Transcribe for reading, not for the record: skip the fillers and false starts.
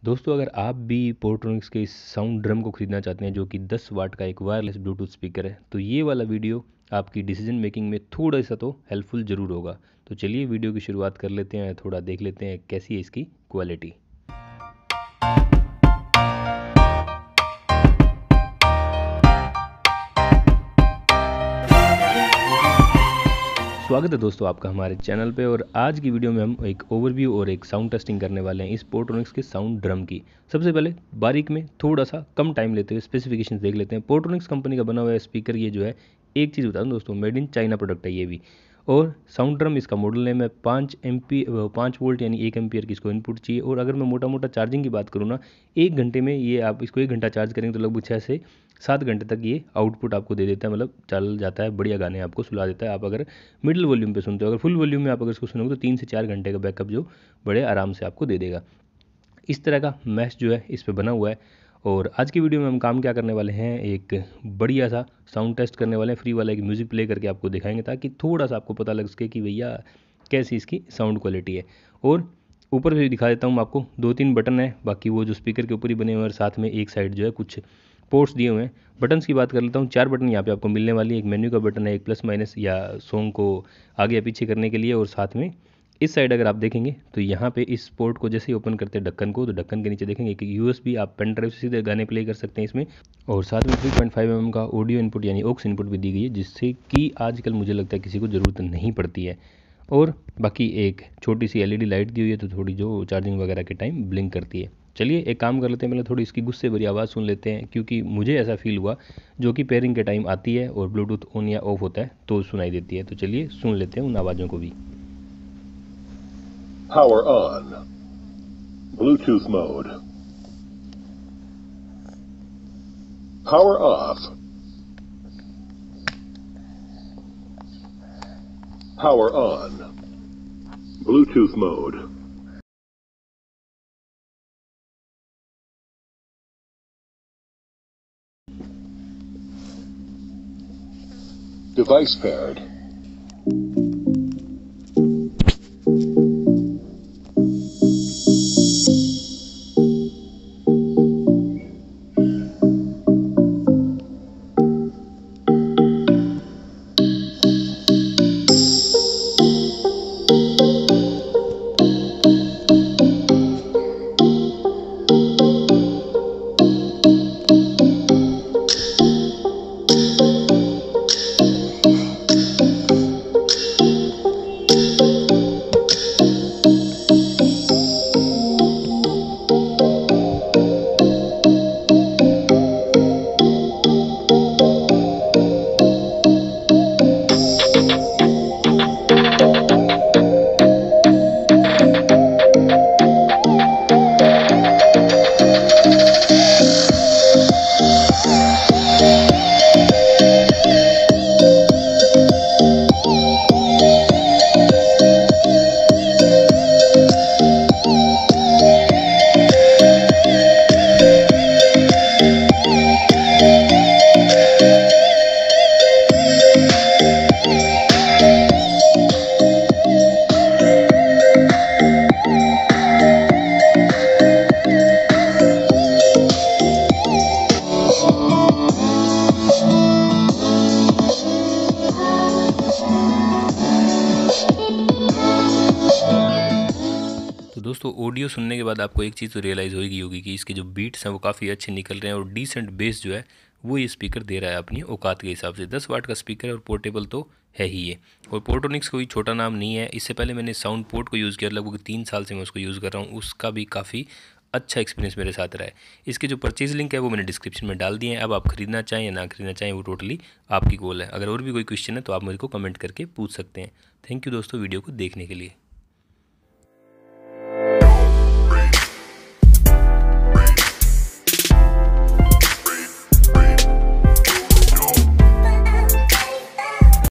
दोस्तों अगर आप भी पोर्ट्रॉनिक्स के इस साउंड ड्रम को खरीदना चाहते हैं जो कि 10 वाट का एक वायरलेस ब्लूटूथ स्पीकर है, तो ये वाला वीडियो आपकी डिसीजन मेकिंग में थोड़ा सा तो हेल्पफुल ज़रूर होगा। तो चलिए वीडियो की शुरुआत कर लेते हैं, थोड़ा देख लेते हैं कैसी है इसकी क्वालिटी। स्वागत है दोस्तों आपका हमारे चैनल पे। और आज की वीडियो में हम एक ओवरव्यू और एक साउंड टेस्टिंग करने वाले हैं इस पोर्ट्रॉनिक्स के साउंड ड्रम की। सबसे पहले बारीक में थोड़ा सा कम टाइम लेते हुए स्पेसिफिकेशंस देख लेते हैं। पोर्ट्रॉनिक्स कंपनी का बना हुआ है स्पीकर। ये जो है, एक चीज़ बता दूं दोस्तों, मेड इन चाइना प्रोडक्ट है ये भी। और साउंड ड्रम इसका मॉडल नेम है। 5 वोल्ट यानी 1 एम्पियर की इसको इनपुट चाहिए। और अगर मैं मोटा मोटा चार्जिंग की बात करूँ ना, 1 घंटे में ये आप इसको 1 घंटा चार्ज करेंगे तो लगभग 6 से 7 घंटे तक ये आउटपुट आपको दे देता है, मतलब चल जाता है, बढ़िया गाने आपको सुना देता है। आप अगर मिडिल वॉल्यूम पे सुनते हो, अगर फुल वॉल्यूम में आप अगर इसको सुनोगे तो 3 से 4 घंटे का बैकअप जो बड़े आराम से आपको दे देगा। इस तरह का मैश जो है इस पे बना हुआ है। और आज की वीडियो में हम काम क्या करने वाले हैं, एक बढ़िया सा साउंड टेस्ट करने वाले हैं। फ्री वाला एक म्यूज़िक प्ले करके आपको दिखाएंगे ताकि थोड़ा सा आपको पता लग सके कि भैया कैसी इसकी साउंड क्वालिटी है। और ऊपर भी दिखा देता हूँ आपको, 2-3 बटन है, बाकी वो जो स्पीकर के ऊपर ही बने हुए हैं। और साथ में एक साइड जो है कुछ पोर्ट्स दिए हुए हैं। बटन्स की बात कर लेता हूँ, 4 बटन यहाँ पे आपको मिलने वाली है। एक मेन्यू का बटन है, एक प्लस माइनस या सॉन्ग को आगे या पीछे करने के लिए। और साथ में इस साइड अगर आप देखेंगे तो यहाँ पे इस पोर्ट को जैसे ही ओपन करते हैं ढक्कन को, तो ढक्कन के नीचे देखेंगे कि यूएसबी, आप पेन ड्राइव से सीधे गाने प्ले कर सकते हैं इसमें। और साथ में 3.5 mm का ऑडियो इनपुट यानी ऑक्स इनपुट भी दी गई है, जिससे कि आजकल मुझे लगता है किसी को ज़रूरत नहीं पड़ती है। और बाकी एक छोटी सी एलईडी लाइट दी हुई है, तो थोड़ी जो चार्जिंग वगैरह के टाइम ब्लिंक करती है। चलिए एक काम कर लेते हैं, पहले थोड़ी इसकी गुस्से भरी आवाज़ सुन लेते हैं, क्योंकि मुझे ऐसा फील हुआ जो कि पेयरिंग के टाइम आती है और ब्लूटूथ ऑन या ऑफ होता है तो सुनाई देती है। तो चलिए सुन लेते हैं उन आवाज़ों को भी। Power on. Bluetooth mode. Power off. Power on. Bluetooth mode. Device paired. तो दोस्तों ऑडियो सुनने के बाद आपको एक चीज़ तो रियलाइज़ होगी कि इसके जो बीट्स हैं वो काफ़ी अच्छे निकल रहे हैं। और डिसेंट बेस जो है वो ये स्पीकर दे रहा है अपनी औकात के हिसाब से। 10 वाट का स्पीकर है और पोर्टेबल तो है ही ये। और पोर्ट्रॉनिक्स कोई छोटा नाम नहीं है। इससे पहले मैंने साउंड पोर्ट को यूज़ किया, लगभग 3 साल से मैं उसको यूज़ कर रहा हूँ। उसका भी काफ़ी अच्छा एक्सपीरियंस मेरे साथ रहा है। इसके जो परचेज लिंक है वो मैंने डिस्क्रिप्शन में डाल दिए हैं। अब आप खरीदना चाहें या ना खरीदना चाहें वो टोटली आपकी कॉल है। अगर और भी कोई क्वेश्चन है तो आप मुझे को कमेंट करके पूछ सकते हैं। थैंक यू दोस्तों वीडियो को देखने के लिए।